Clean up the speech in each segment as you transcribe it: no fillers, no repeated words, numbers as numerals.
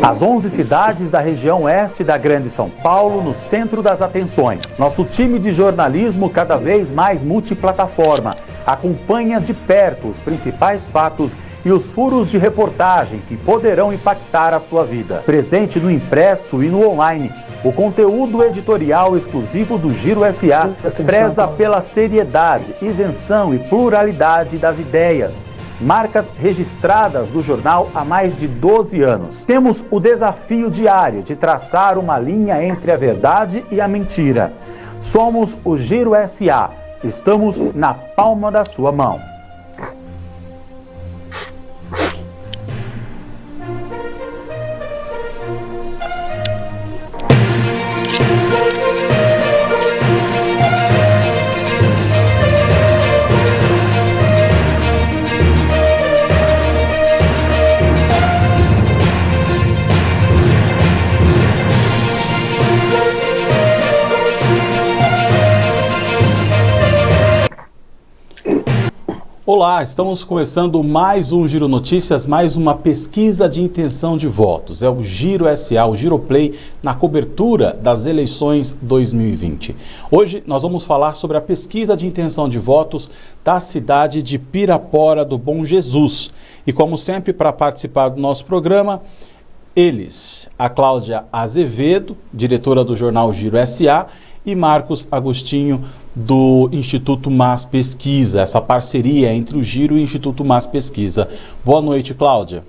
As 11 cidades da região oeste da Grande São Paulo no centro das atenções. Nosso time de jornalismo cada vez mais multiplataforma acompanha de perto os principais fatos e os furos de reportagem que poderão impactar a sua vida. Presente no impresso e no online, o conteúdo editorial exclusivo do Giro SA preza pela seriedade, isenção e pluralidade das ideias. Marcas registradas do jornal há mais de 12 anos. Temos o desafio diário de traçar uma linha entre a verdade e a mentira. Somos o Giro SA. Estamos na palma da sua mão. Olá, estamos começando mais um Giro Notícias, mais uma pesquisa de intenção de votos. É o Giro SA, o Giroplay, na cobertura das eleições 2020. Hoje nós vamos falar sobre a pesquisa de intenção de votos da cidade de Pirapora do Bom Jesus. E como sempre, para participar do nosso programa, eles, a Cláudia Azevedo, diretora do jornal Giro SA, e Marcos Agostinho, do Instituto Mas Pesquisa, essa parceria entre o Giro e o Instituto Mas Pesquisa. Boa noite, Cláudia.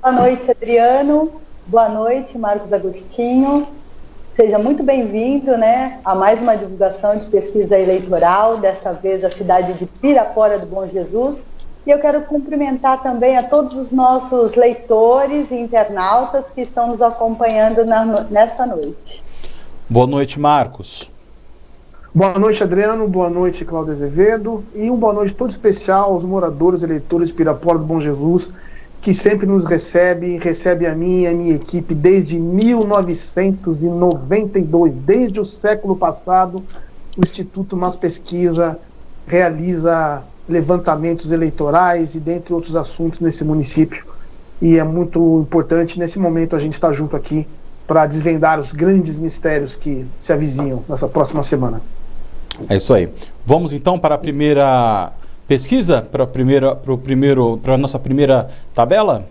Boa noite, Adriano. Boa noite, Marcos Agostinho. Seja muito bem-vindo, a mais uma divulgação de pesquisa eleitoral, dessa vez a cidade de Pirapora do Bom Jesus. E eu quero cumprimentar também a todos os nossos leitores e internautas que estão nos acompanhando nesta noite. Boa noite, Marcos. Boa noite, Adriano. Boa noite, Cláudia Azevedo. E uma boa noite todo especial aos moradores e eleitores de Pirapora do Bom Jesus, que sempre nos recebe a mim e a minha equipe desde 1992. Desde o século passado, o Instituto Mas Pesquisa realiza levantamentos eleitorais e dentre outros assuntos nesse município. E é muito importante, nesse momento, a gente estar junto aqui para desvendar os grandes mistérios que se avizinham nessa próxima semana. É isso aí. Vamos então para a primeira pesquisa, para a nossa primeira tabela?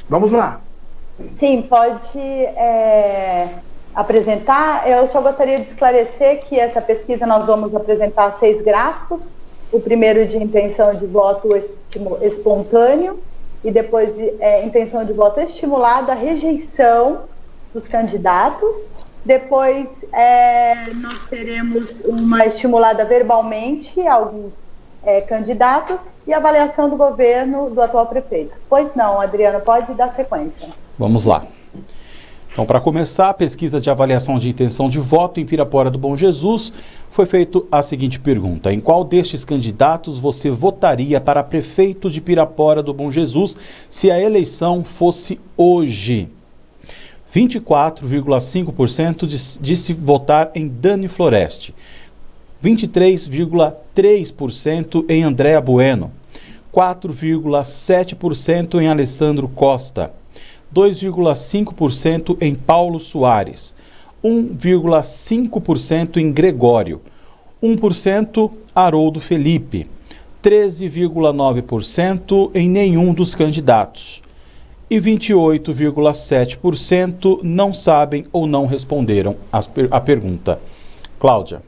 Vamos lá. Sim, pode apresentar. Eu só gostaria de esclarecer que essa pesquisa nós vamos apresentar 6 gráficos. O primeiro de intenção de voto espontâneo, e depois intenção de voto estimulada, a rejeição dos candidatos. Depois nós teremos uma estimulada verbalmente a alguns candidatos e avaliação do governo do atual prefeito. Pois não, Adriano, pode dar sequência. Vamos lá. Então, para começar, a pesquisa de avaliação de intenção de voto em Pirapora do Bom Jesus, foi feita a seguinte pergunta: em qual destes candidatos você votaria para prefeito de Pirapora do Bom Jesus se a eleição fosse hoje? 24,5% disse votar em Dani Floreste, 23,3% em Andréa Bueno, 4,7% em Alessandro Costa, 2,5% em Paulo Soares, 1,5% em Gregório, 1% Haroldo Felipe, 13,9% em nenhum dos candidatos e 28,7% não sabem ou não responderam a pergunta. Cláudia.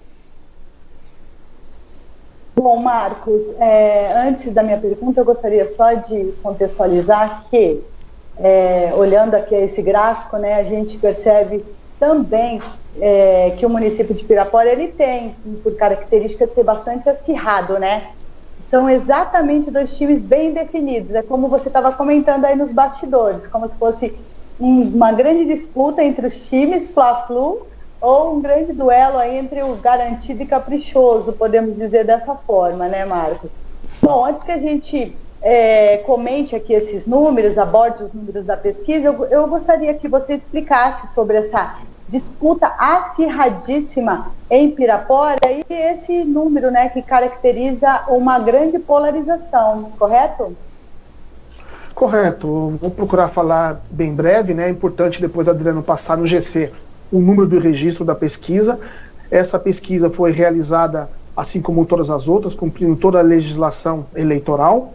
Bom, Marcos, antes da minha pergunta, eu gostaria só de contextualizar que olhando aqui esse gráfico, a gente percebe também que o município de Pirapora, ele tem, por característica, de ser bastante acirrado, São exatamente 2 times bem definidos, é como você estava comentando aí nos bastidores, como se fosse uma grande disputa entre os times, Fla-Flu, ou um grande duelo aí entre o garantido e caprichoso, podemos dizer dessa forma, Marcos? Bom, antes que a gente comente aqui esses números, aborde os números da pesquisa, eu gostaria que você explicasse sobre essa disputa acirradíssima em Pirapora e esse número, que caracteriza uma grande polarização, correto? Correto, vou procurar falar bem breve, né? É importante depois do Adriano passar no GC o número do registro da pesquisa. Essa pesquisa foi realizada, assim como todas as outras, cumprindo toda a legislação eleitoral.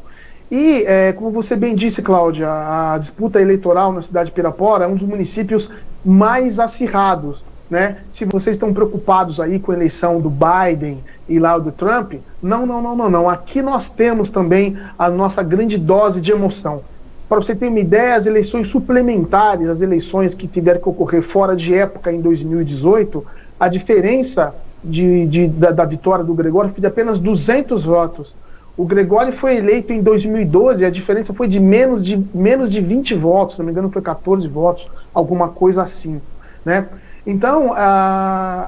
E, como você bem disse, Cláudia, a disputa eleitoral na cidade de Pirapora é um dos municípios mais acirrados, né? Se vocês estão preocupados aí com a eleição do Biden e lá do Trump, não. Aqui nós temos também a nossa grande dose de emoção. Para você ter uma ideia, as eleições suplementares, as eleições que tiveram que ocorrer fora de época em 2018, a diferença da vitória do Gregório foi de apenas 200 votos. O Gregório foi eleito em 2012, a diferença foi de menos de 20 votos, se não me engano foi 14 votos, alguma coisa assim, né? Então,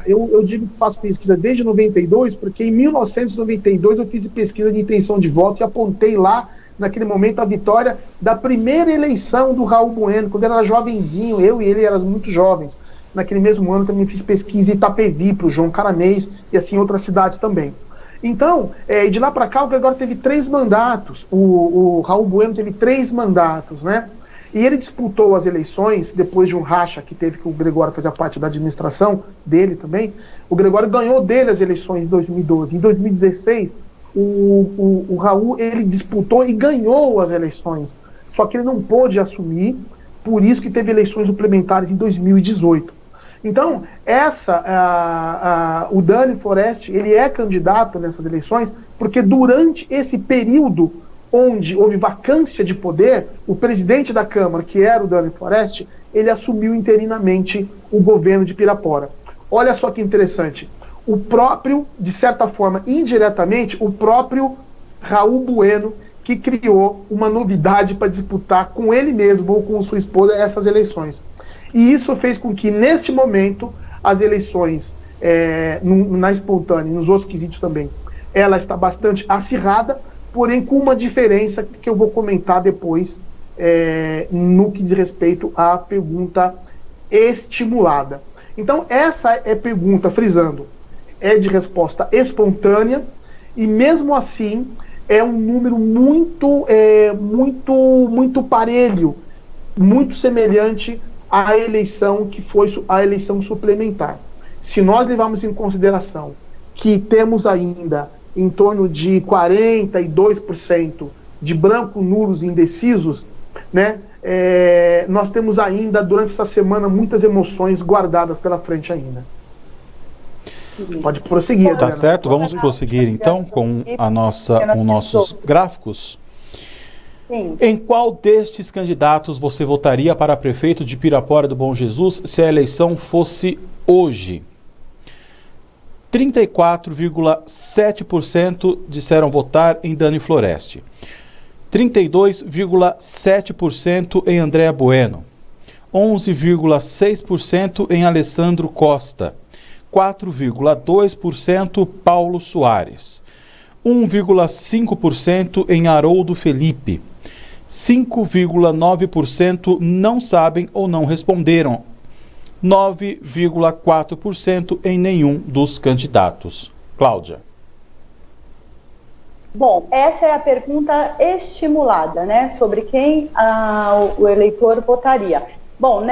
eu digo que faço pesquisa desde 92, porque em 1992 eu fiz pesquisa de intenção de voto e apontei lá, naquele momento, a vitória da primeira eleição do Raul Bueno, quando ele era jovenzinho, eu e ele éramos muito jovens. Naquele mesmo ano também fiz pesquisa em Itapevi, para o João Caramês, e assim outras cidades também. Então, de lá para cá, o Gregório teve 3 mandatos, o Raul Bueno teve 3 mandatos, né? E ele disputou as eleições, depois de um racha que teve, que o Gregório fazia parte da administração dele também. O Gregório ganhou dele as eleições em 2012. Em 2016, o Raul, ele disputou e ganhou as eleições. Só que ele não pôde assumir, por isso que teve eleições suplementares em 2018. Então, o Dani Forest, ele é candidato nessas eleições, porque durante esse período onde houve vacância de poder, o presidente da Câmara, que era o Dani Forest, ele assumiu interinamente o governo de Pirapora. Olha só que interessante. O próprio, de certa forma, indiretamente, o próprio Raul Bueno, que criou uma novidade para disputar com ele mesmo ou com sua esposa essas eleições. E isso fez com que, neste momento, as eleições na espontânea e nos outros quesitos também, ela está bastante acirrada, porém com uma diferença que eu vou comentar depois no que diz respeito à pergunta estimulada. Então, essa é pergunta, frisando, é de resposta espontânea e, mesmo assim, é um número muito parelho, muito semelhante à eleição que foi a eleição suplementar. Se nós levarmos em consideração que temos ainda em torno de 42% de brancos, nulos e indecisos, né, nós temos ainda, durante essa semana, muitas emoções guardadas pela frente ainda. Pode prosseguir, Tá Adriana. certo, vamos prosseguir então com nossos gráficos. Sim. Em qual destes candidatos você votaria para prefeito de Pirapora do Bom Jesus se a eleição fosse hoje? 34,7% disseram votar em Dani Forest. 32,7% em Andréa Bueno. 11,6% em Alessandro Costa. 4,2% Paulo Soares. 1,5% em Haroldo Felipe. 5,9% não sabem ou não responderam. 9,4% em nenhum dos candidatos. Cláudia. Bom, essa é a pergunta estimulada, né? Sobre quem o eleitor votaria. Bom,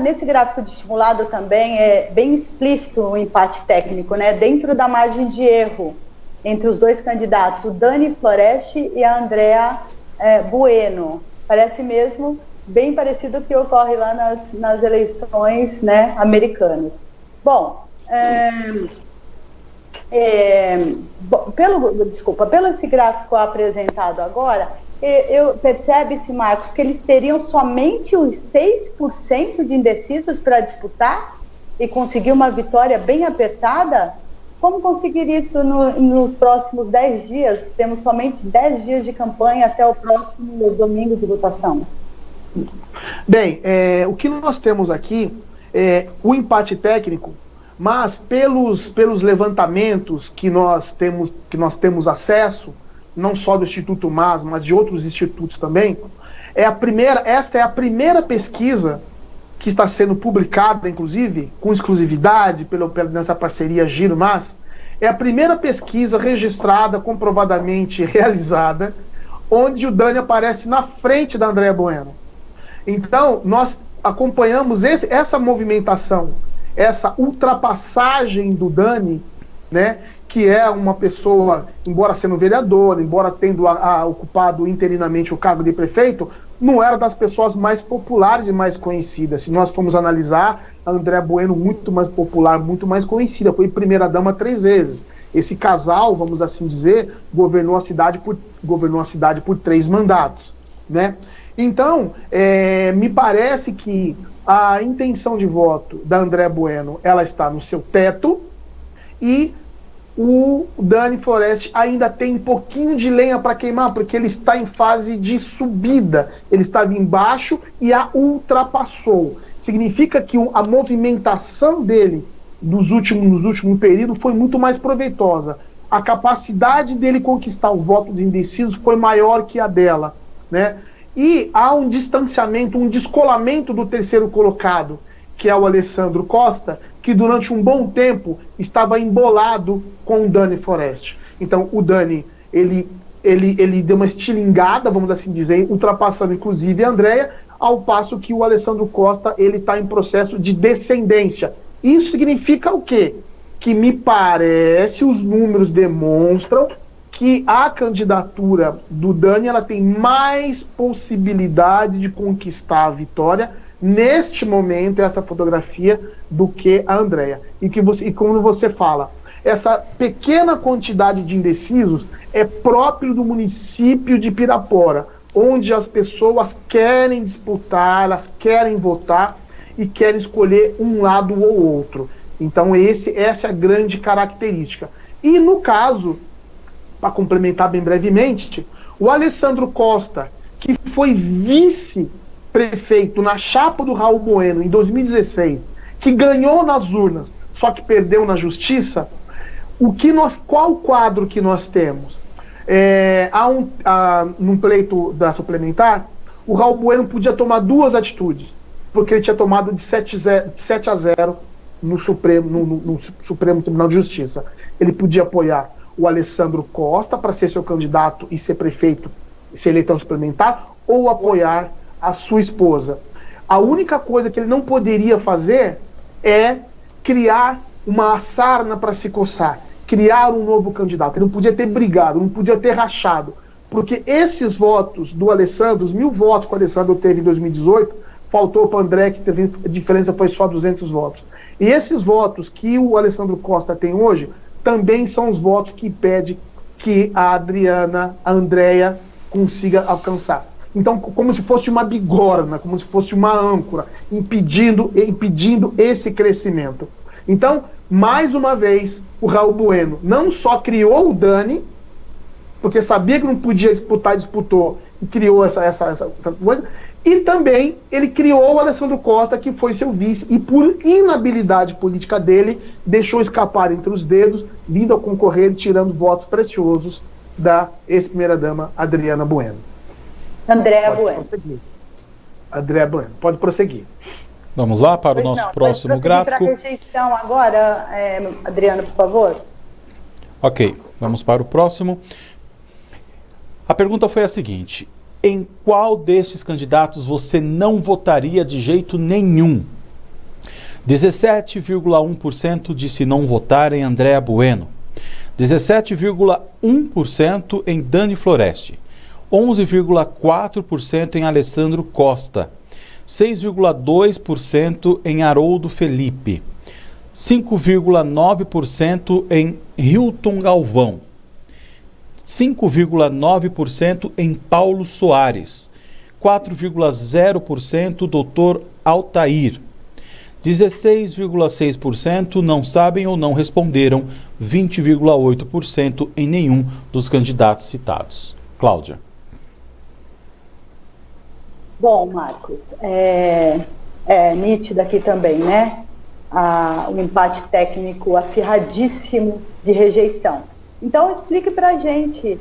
nesse gráfico de estimulado também é bem explícito o empate técnico, né? Dentro da margem de erro entre os dois candidatos, o Dani Forest e a Andréa Bueno. Parece mesmo bem parecido com o que ocorre lá nas eleições, né, americanas. Bom, pelo esse gráfico apresentado agora, percebe-se, Marcos, que eles teriam somente os 6% de indecisos para disputar e conseguir uma vitória bem apertada? Como conseguir isso nos próximos 10 dias? Temos somente 10 dias de campanha até o próximo domingo de votação. Bem, o que nós temos aqui é o empate técnico, mas pelos levantamentos que nós temos acesso, não só do Instituto MAS, mas de outros institutos também, esta é a primeira pesquisa que está sendo publicada, inclusive, com exclusividade nessa parceria Giro-MAS, é a primeira pesquisa registrada, comprovadamente realizada, onde o Dani aparece na frente da Andréa Bueno. Então, nós acompanhamos essa movimentação, essa ultrapassagem do Dani, né, que é uma pessoa, embora sendo vereador, embora tendo ocupado interinamente o cargo de prefeito, não era das pessoas mais populares e mais conhecidas. Se nós formos analisar, a Andréa Bueno muito mais popular, muito mais conhecida, foi primeira-dama 3 vezes. Esse casal, vamos assim dizer, governou a cidade por 3 mandatos, né? Então, me parece que a intenção de voto da Andréa Bueno, ela está no seu teto, e o Dani Floresti ainda tem um pouquinho de lenha para queimar, porque ele está em fase de subida, ele estava embaixo e a ultrapassou. Significa que a movimentação nos últimos períodos foi muito mais proveitosa. A capacidade dele conquistar o voto dos indecisos foi maior que a dela, né? E há um distanciamento, um descolamento do terceiro colocado, que é o Alessandro Costa, que durante um bom tempo estava embolado com o Dani Floresti. Então o Dani, ele deu uma estilingada, vamos assim dizer, ultrapassando inclusive a Andréa, ao passo que o Alessandro Costa, ele está em processo de descendência. Isso significa o quê? Que me parece, os números demonstram que a candidatura do Dani, ela tem mais possibilidade de conquistar a vitória neste momento, essa fotografia, do que a Andréa. E como você fala, essa pequena quantidade de indecisos é próprio do município de Pirapora, onde as pessoas querem disputar, elas querem votar e querem escolher um lado ou outro. Então essa é a grande característica. E no caso, para complementar bem brevemente, o Alessandro Costa, que foi vice-prefeito na chapa do Raul Bueno em 2016, que ganhou nas urnas, só que perdeu na justiça, qual o quadro que nós temos? Num pleito da suplementar, o Raul Bueno podia tomar 2 atitudes, porque ele tinha tomado de 7-0 no Supremo Tribunal de Justiça. Ele podia apoiar o Alessandro Costa para ser seu candidato e ser prefeito, ser eleitor suplementar, ou apoiar a sua esposa. A única coisa que ele não poderia fazer é criar uma sarna para se coçar, criar um novo candidato. Ele não podia ter brigado, não podia ter rachado, porque esses votos do Alessandro, os 1.000 votos que o Alessandro teve em 2018, faltou para o André, que teve, a diferença foi só 200 votos. E esses votos que o Alessandro Costa tem hoje, também são os votos que impedem que a Andréa consiga alcançar. Então, como se fosse uma bigorna, como se fosse uma âncora, impedindo esse crescimento. Então, mais uma vez, o Raul Bueno não só criou o Dani, porque sabia que não podia disputar, disputou, e criou essa coisa, e também ele criou o Alessandro Costa, que foi seu vice, e por inabilidade política dele, deixou escapar entre os dedos, vindo a concorrer e tirando votos preciosos da ex-primeira-dama Adriana Bueno. Andréa Bueno. Andréa Bueno, pode prosseguir. Vamos lá para o nosso próximo gráfico. Para a rejeição agora, Adriano, por favor. Ok, vamos para o próximo. A pergunta foi a seguinte: em qual destes candidatos você não votaria de jeito nenhum? 17,1% disse não votar em Andréa Bueno. 17,1% em Dani Floresti. 11,4% em Alessandro Costa. 6,2% em Haroldo Felipe. 5,9% em Hilton Galvão. 5,9% em Paulo Soares, 4,0% Dr. Altair, 16,6% não sabem ou não responderam, 20,8% em nenhum dos candidatos citados. Cláudia. Bom, Marcos, nítido aqui também, né? O empate técnico acirradíssimo de rejeição. Então, explique para a gente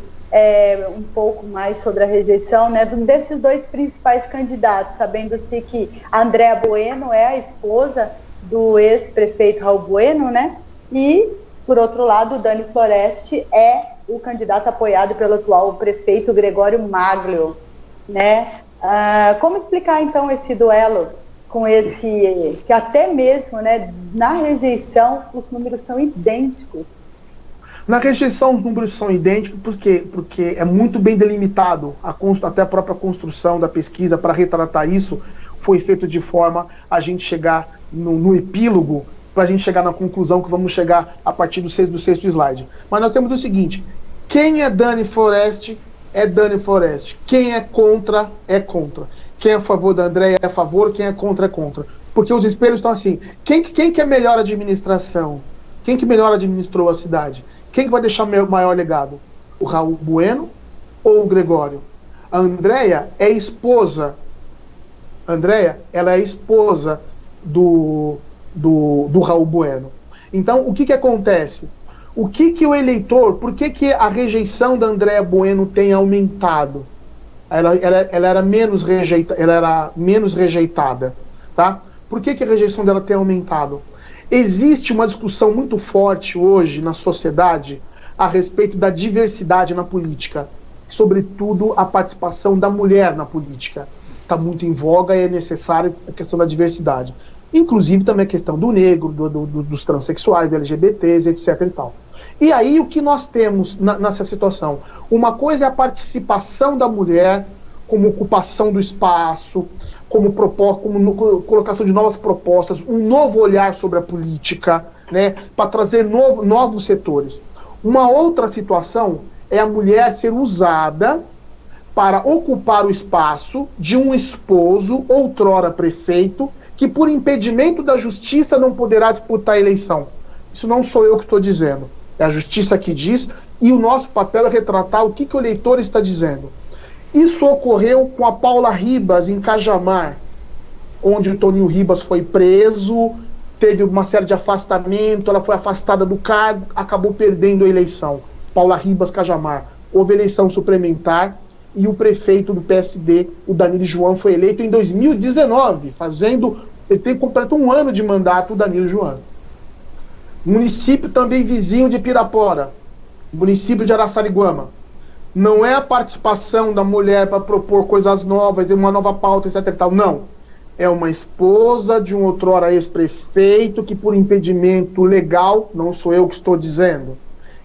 um pouco mais sobre a rejeição, né, desses 2 principais candidatos, sabendo-se que a Andréa Bueno é a esposa do ex-prefeito Raul Bueno, né, e, por outro lado, o Dani Floresti é o candidato apoiado pelo atual prefeito Gregório Maglio, né? Como explicar então esse duelo com esse, que até mesmo, né, na rejeição os números são idênticos? Na rejeição os números são idênticos porque é muito bem delimitado, até a própria construção da pesquisa para retratar isso foi feito de forma a gente chegar no epílogo, para a gente chegar na conclusão que vamos chegar a partir do sexto slide. Mas nós temos o seguinte: quem é Dani Forest é Dani Forest, quem é contra é contra, quem é a favor da Andréia é a favor, quem é contra é contra, porque os espelhos estão assim. Quem que é melhor administração? Quem que melhor administrou a cidade? Quem que vai deixar maior legado? O Raul Bueno ou o Gregório? A Andréia é esposa. Andréia, ela é esposa do Raul Bueno. Então, o que acontece? O que o eleitor, por que a rejeição da Andréia Bueno tem aumentado? Ela era menos rejeitada, tá? Por que a rejeição dela tem aumentado? Existe uma discussão muito forte hoje na sociedade a respeito da diversidade na política, sobretudo a participação da mulher na política. Está muito em voga e é necessário a questão da diversidade. Inclusive também a questão do negro, dos transexuais, dos LGBTs, etc. e tal. E aí o que nós temos nessa situação? Uma coisa é a participação da mulher como ocupação do espaço, como colocação de novas propostas, um novo olhar sobre a política, né, para trazer novos setores. Uma outra situação é a mulher ser usada para ocupar o espaço de um esposo, outrora prefeito, que por impedimento da justiça não poderá disputar a eleição. Isso não sou eu que estou dizendo, é a justiça que diz, e o nosso papel é retratar o que o eleitor está dizendo. Isso ocorreu com a Paula Ribas, em Cajamar, onde o Toninho Ribas foi preso, teve uma série de afastamento, ela foi afastada do cargo, acabou perdendo a eleição. Paula Ribas, Cajamar. Houve eleição suplementar e o prefeito do PSD, o Danilo João, foi eleito em 2019, ele tem completo um ano de mandato, o Danilo João. Município também vizinho de Pirapora, município de Araçariguama. Não é a participação da mulher para propor coisas novas, uma nova pauta, etc. e tal. Não. É uma esposa de um outrora ex-prefeito que, por impedimento legal, não sou eu que estou dizendo,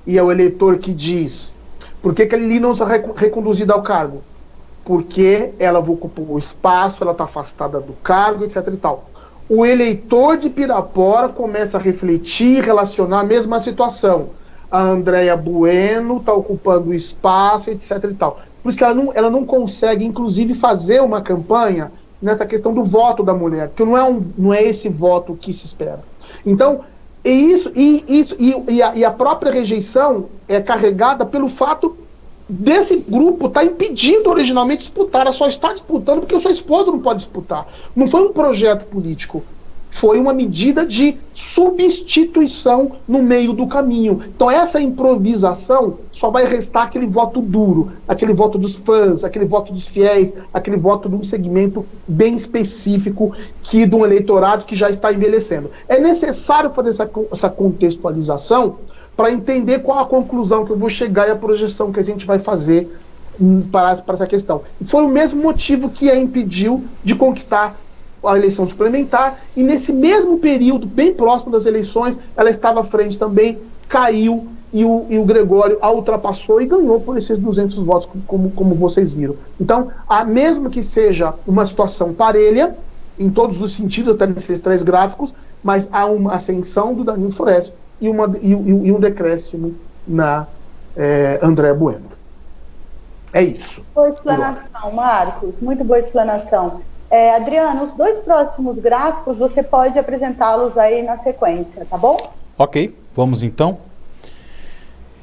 e é o eleitor que diz. Por que ele não será reconduzida ao cargo? Porque ela ocupou o espaço, ela está afastada do cargo, etc. e tal. O eleitor de Pirapora começa a refletir, relacionar a mesma situação. A Andréia Bueno está ocupando o espaço, etc. e tal. Por isso que ela não consegue, inclusive, fazer uma campanha nessa questão do voto da mulher, porque não é esse voto que se espera. Então, a própria rejeição é carregada pelo fato desse grupo estar impedindo originalmente disputar. Ela só está disputando porque o seu esposo não pode disputar. Não foi um projeto político. Foi uma medida de substituição no meio do caminho. Então essa improvisação só vai restar aquele voto duro, aquele voto dos fãs, aquele voto dos fiéis, aquele voto de um segmento bem específico de um eleitorado que já está envelhecendo. É necessário fazer essa contextualização para entender qual a conclusão que eu vou chegar e a projeção que a gente vai fazer para essa questão. E foi o mesmo motivo que a impediu de conquistar a eleição suplementar, e nesse mesmo período, bem próximo das eleições, ela estava à frente também, caiu, e o Gregório a ultrapassou e ganhou por esses 200 votos, como vocês viram. Então, mesmo que seja uma situação parelha, em todos os sentidos, até nesses 3 gráficos, mas há uma ascensão do Danilo Forest e um decréscimo na Andréia Bueno. É isso. Boa explanação, Marcos. Muito boa explanação. Adriano, os 2 próximos gráficos você pode apresentá-los aí na sequência, tá bom? Ok, vamos então.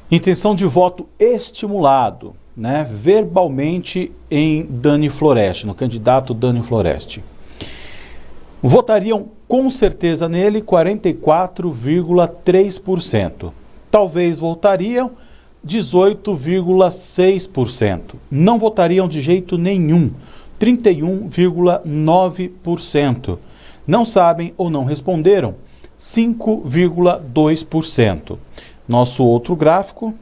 Intenção de voto estimulado, né, verbalmente em Dani Forest, no candidato Dani Forest. Votariam com certeza nele 44,3%. Talvez votariam 18,6%. Não votariam de jeito nenhum, 31,9%. Não sabem ou não responderam, 5,2%. Nosso outro gráfico.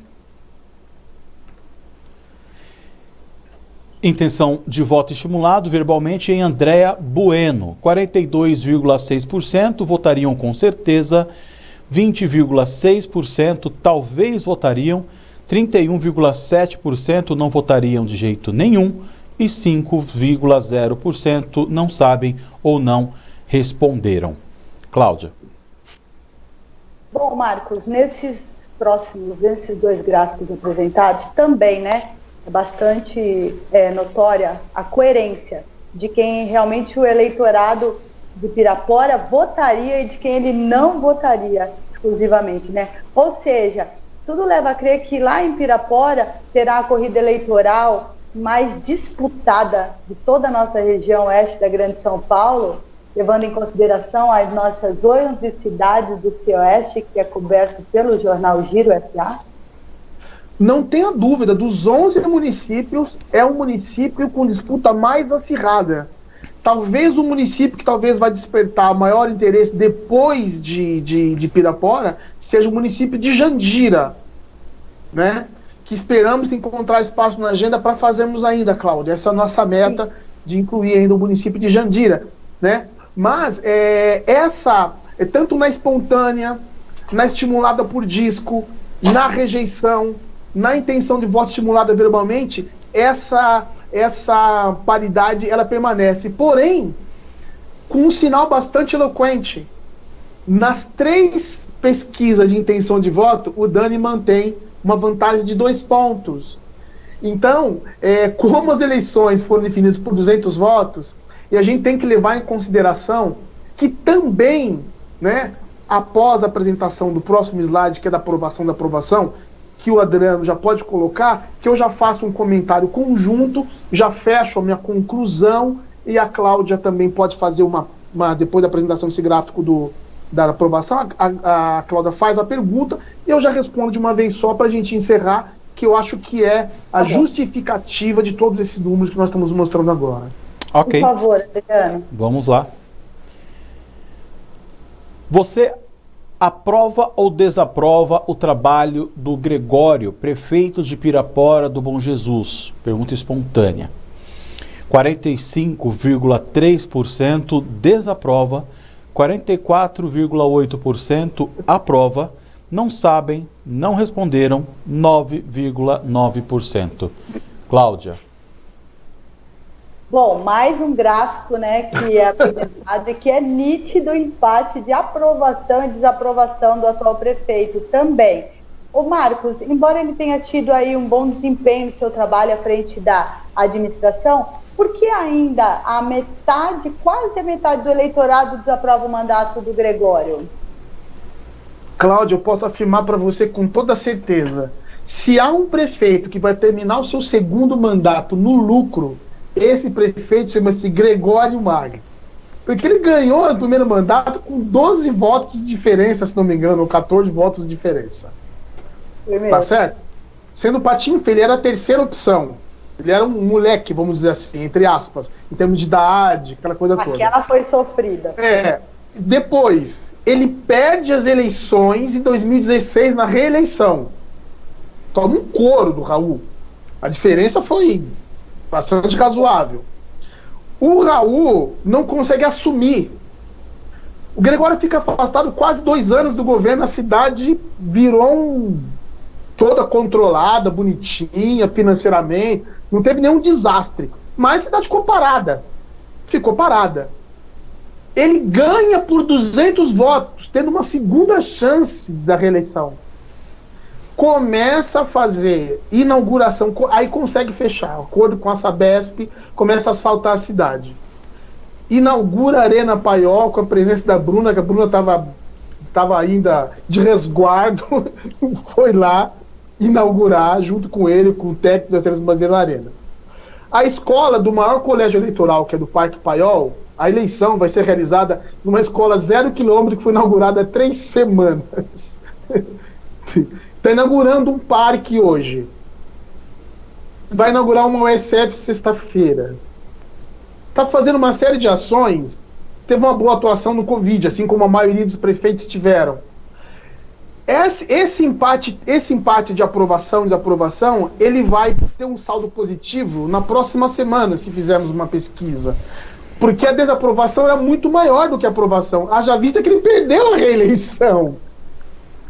Intenção de voto estimulado verbalmente em Andréa Bueno. 42,6% votariam com certeza, 20,6% talvez votariam, 31,7% não votariam de jeito nenhum e 5,0% não sabem ou não responderam. Cláudia. Bom, Marcos, nesses dois gráficos apresentados, também, né, é bastante notória a coerência de quem realmente o eleitorado de Pirapora votaria e de quem ele não votaria exclusivamente, né? Ou seja, tudo leva a crer que lá em Pirapora terá a corrida eleitoral mais disputada de toda a nossa região oeste da Grande São Paulo, levando em consideração as nossas 11 cidades do Cioeste, que é coberto pelo jornal Giro SA? Não tenha dúvida, dos 11 municípios, é o município com disputa mais acirrada. Talvez o município que talvez vai despertar maior interesse depois de Pirapora seja o município de Jandira, né? Que esperamos encontrar espaço na agenda para fazermos ainda, Cláudia. Essa é a nossa meta de incluir ainda o município de Jandira, né? Mas tanto na espontânea, na estimulada por disco, na rejeição, na intenção de voto estimulada verbalmente, essa paridade ela permanece. Porém, com um sinal bastante eloquente. Nas 3 pesquisas de intenção de voto, o Dani mantém uma vantagem de 2 pontos. Então, como as eleições foram definidas por 200 votos, e a gente tem que levar em consideração que também, né, após a apresentação do próximo slide, que é da aprovação, que o Adriano já pode colocar, que eu já faço um comentário conjunto, já fecho a minha conclusão, e a Cláudia também pode fazer depois da apresentação desse gráfico da aprovação, a Cláudia faz a pergunta, e eu já respondo de uma vez só para a gente encerrar, que eu acho que é a justificativa de todos esses números que nós estamos mostrando agora. Ok. Por favor, Adriano. Vamos lá. Você aprova ou desaprova o trabalho do Gregório, prefeito de Pirapora do Bom Jesus? Pergunta espontânea. 45,3% desaprova, 44,8% aprova, não sabem, não responderam, 9,9%. Cláudia. Bom, mais um gráfico, né, que é apresentado e que é nítido o empate de aprovação e desaprovação do atual prefeito também. Ô Marcos, embora ele tenha tido aí um bom desempenho no seu trabalho à frente da administração, por que ainda quase a metade do eleitorado desaprova o mandato do Gregório? Cláudia, eu posso afirmar para você com toda certeza, se há um prefeito que vai terminar o seu segundo mandato no lucro, esse prefeito chama-se Gregório Magno. Porque ele ganhou o primeiro mandato com 12 votos de diferença, se não me engano, ou 14 votos de diferença. Tá certo? Sendo o Patinho Feio, ele era a terceira opção. Ele era um moleque, vamos dizer assim, entre aspas, em termos de idade, aquela coisa toda. Aquela foi sofrida. Depois, ele perde as eleições em 2016 na reeleição. Toma um couro do Raul. A diferença foi bastante razoável. O Raul não consegue assumir. O Gregório fica afastado quase 2 anos do governo, a cidade virou toda controlada, bonitinha, financeiramente, não teve nenhum desastre, mas a cidade ficou parada. Ele ganha por 200 votos, tendo uma segunda chance da reeleição. Começa a fazer inauguração, aí consegue fechar acordo com a Sabesp, começa a asfaltar a cidade. Inaugura a Arena Paiol com a presença da Bruna, que a Bruna estava ainda de resguardo, foi lá inaugurar, junto com ele, com o técnico das Seleções Brasileiras da Arena. A escola do maior colégio eleitoral, que é do Parque Paiol, a eleição vai ser realizada numa escola 0 km, que foi inaugurada há 3 semanas. Está inaugurando um parque hoje. Vai inaugurar uma USF sexta-feira. Está fazendo uma série de ações. Teve uma boa atuação no Covid, assim como a maioria dos prefeitos tiveram. Esse empate de aprovação e desaprovação, ele vai ter um saldo positivo na próxima semana, se fizermos uma pesquisa. Porque a desaprovação era muito maior do que a aprovação. Haja vista que ele perdeu a reeleição.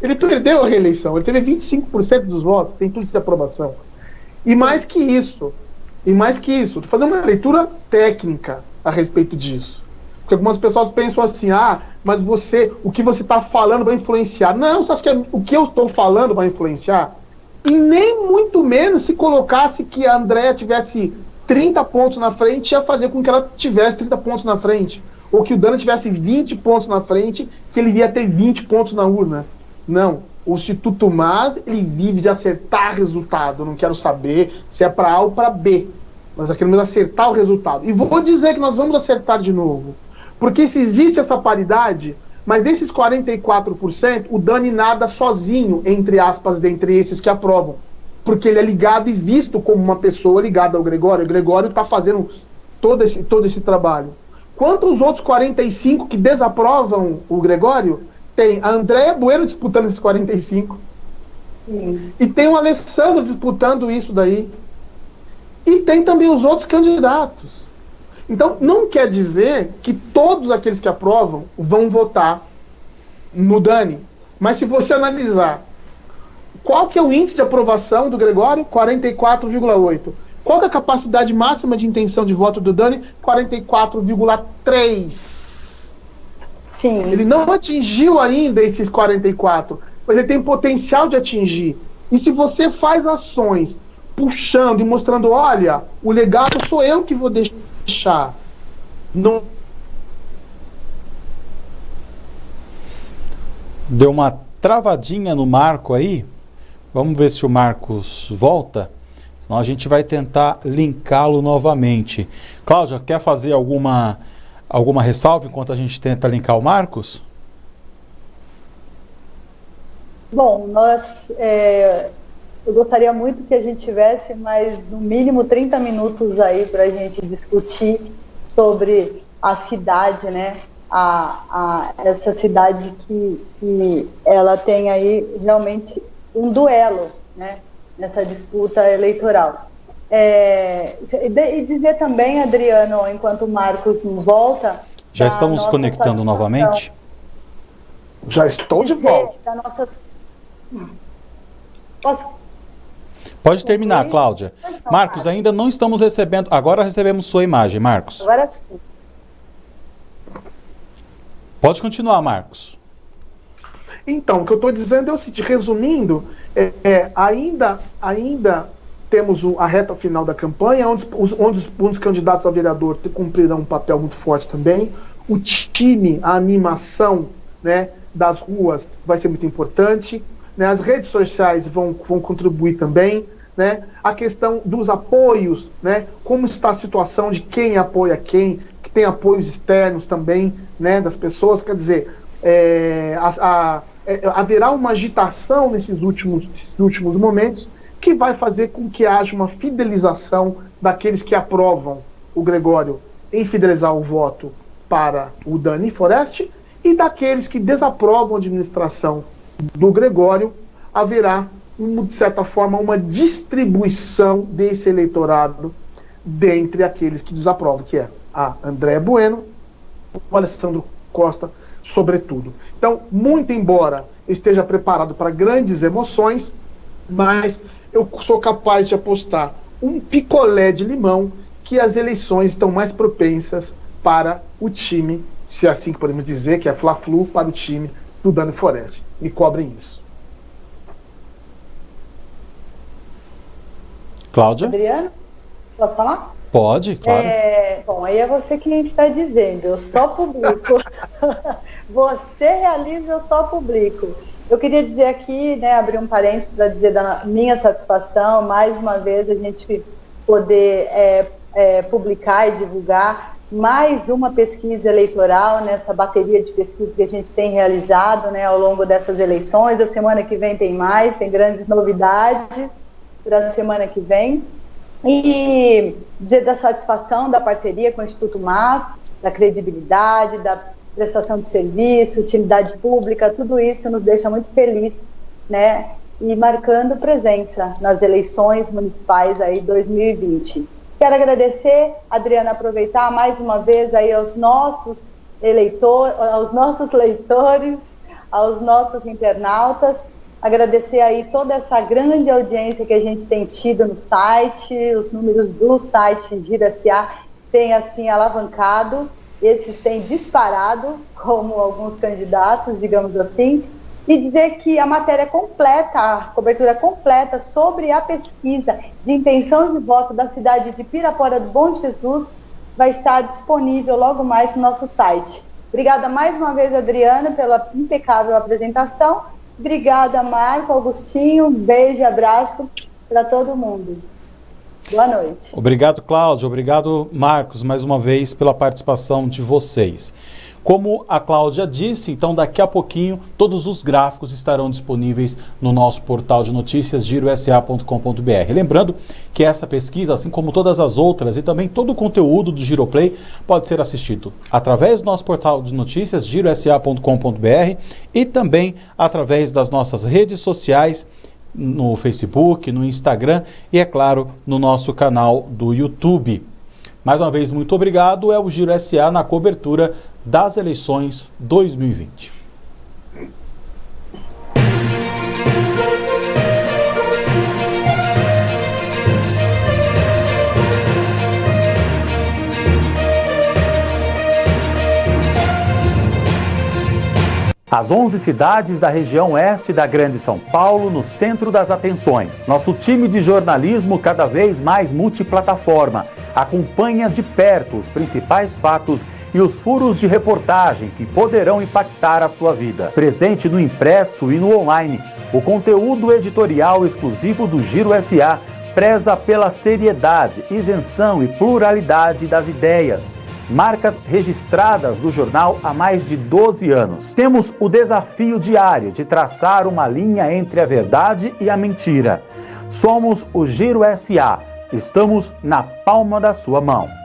Ele perdeu a reeleição. Ele teve 25% dos votos, tem tudo de aprovação. E mais que isso, estou fazendo uma leitura técnica a respeito disso. Porque algumas pessoas pensam assim, mas o que você está falando vai influenciar. Não, você acha que o que eu estou falando vai influenciar? E nem muito menos se colocasse que a Andréa tivesse 30 pontos na frente, ia fazer com que ela tivesse 30 pontos na frente. Ou que o Dani tivesse 20 pontos na frente, que ele ia ter 20 pontos na urna. Não. O Instituto MAS, ele vive de acertar resultado. Eu não quero saber se é para A ou para B. Nós queremos acertar o resultado. E vou dizer que nós vamos acertar de novo. Porque se existe essa paridade, mas desses 44%, o Dani nada sozinho, entre aspas, dentre esses que aprovam. Porque ele é ligado e visto como uma pessoa ligada ao Gregório. O Gregório está fazendo todo esse trabalho. Quanto os outros 45 que desaprovam o Gregório, tem a Andréa Bueno disputando esses 45. Sim. E tem o Alessandro disputando isso daí. E tem também os outros candidatos. Então, não quer dizer que todos aqueles que aprovam vão votar no Dani. Mas se você analisar qual que é o índice de aprovação do Gregório? 44,8. Qual que é a capacidade máxima de intenção de voto do Dani? 44,3. Sim. Ele não atingiu ainda esses 44, mas ele tem potencial de atingir. E se você faz ações puxando e mostrando, olha, o legado sou eu que vou deixar. Não... Deu uma travadinha no Marco aí. Vamos ver se o Marcos volta. Senão a gente vai tentar linká-lo novamente. Cláudia, quer fazer alguma ressalva enquanto a gente tenta linkar o Marcos? Bom, eu gostaria muito que a gente tivesse mais, no mínimo, 30 minutos aí para a gente discutir sobre a cidade, né? Essa cidade que ela tem aí realmente um duelo, né? Nessa disputa eleitoral. E dizer também, Adriano, enquanto o Marcos não volta... Já estamos conectando novamente? Já estou de volta. Posso? Pode terminar, Cláudia. Marcos, ainda não estamos recebendo... Agora recebemos sua imagem, Marcos. Agora sim. Pode continuar, Marcos. Então, o que eu estou dizendo é o seguinte, resumindo, ainda temos a reta final da campanha, onde os candidatos a vereador cumprirão um papel muito forte também. O time, a animação, né, das ruas vai ser muito importante. Né, as redes sociais vão contribuir também. Né, a questão dos apoios, né, como está a situação de quem apoia quem, que tem apoios externos também, né, das pessoas. Quer dizer, haverá uma agitação nesses últimos momentos que vai fazer com que haja uma fidelização daqueles que aprovam o Gregório em fidelizar o voto para o Dani Forest, e daqueles que desaprovam a administração do Gregório. Haverá, de certa forma, uma distribuição desse eleitorado dentre aqueles que desaprovam, que é a Andréa Bueno, o Alessandro Costa, sobretudo. Então, muito embora esteja preparado para grandes emoções, mas eu sou capaz de apostar um picolé de limão que as eleições estão mais propensas para o time, se é assim que podemos dizer, que é Fla-Flu, para o time do Dani Forest. Me cobrem isso. Cláudia? Adriano, posso falar? Pode, claro. Bom, aí é você quem está dizendo, eu só publico. Você realiza, eu só publico. Eu queria dizer aqui, né, abrir um parênteses para dizer da minha satisfação, mais uma vez a gente poder publicar e divulgar mais uma pesquisa eleitoral nessa bateria de pesquisas que a gente tem realizado, né, ao longo dessas eleições. A semana que vem tem mais, tem grandes novidades para a semana que vem. E dizer da satisfação da parceria com o Instituto MAS, da credibilidade, prestação de serviço, utilidade pública, tudo isso nos deixa muito feliz, né? E marcando presença nas eleições municipais aí 2020. Quero agradecer, Adriana, aproveitar mais uma vez aí aos nossos leitores, aos nossos internautas, agradecer aí toda essa grande audiência que a gente tem tido no site, os números do site Giro SA têm assim alavancado, esses têm disparado, como alguns candidatos, digamos assim, e dizer que a matéria completa, a cobertura completa sobre a pesquisa de intenção de voto da cidade de Pirapora do Bom Jesus vai estar disponível logo mais no nosso site. Obrigada mais uma vez, Adriana, pela impecável apresentação. Obrigada, Marco, Augustinho. Beijo e abraço para todo mundo. Boa noite. Obrigado, Cláudio. Obrigado, Marcos, mais uma vez pela participação de vocês. Como a Cláudia disse, então daqui a pouquinho todos os gráficos estarão disponíveis no nosso portal de notícias girosa.com.br. Lembrando que essa pesquisa, assim como todas as outras e também todo o conteúdo do Giroplay, pode ser assistido através do nosso portal de notícias girosa.com.br e também através das nossas redes sociais, no Facebook, no Instagram e, é claro, no nosso canal do YouTube. Mais uma vez, muito obrigado. É o Giro SA na cobertura das eleições 2020. As 11 cidades da região oeste da Grande São Paulo no centro das atenções. Nosso time de jornalismo cada vez mais multiplataforma acompanha de perto os principais fatos e os furos de reportagem que poderão impactar a sua vida. Presente no impresso e no online, o conteúdo editorial exclusivo do Giro SA preza pela seriedade, isenção e pluralidade das ideias. Marcas registradas do jornal há mais de 12 anos. Temos o desafio diário de traçar uma linha entre a verdade e a mentira. Somos o Giro SA. Estamos na palma da sua mão.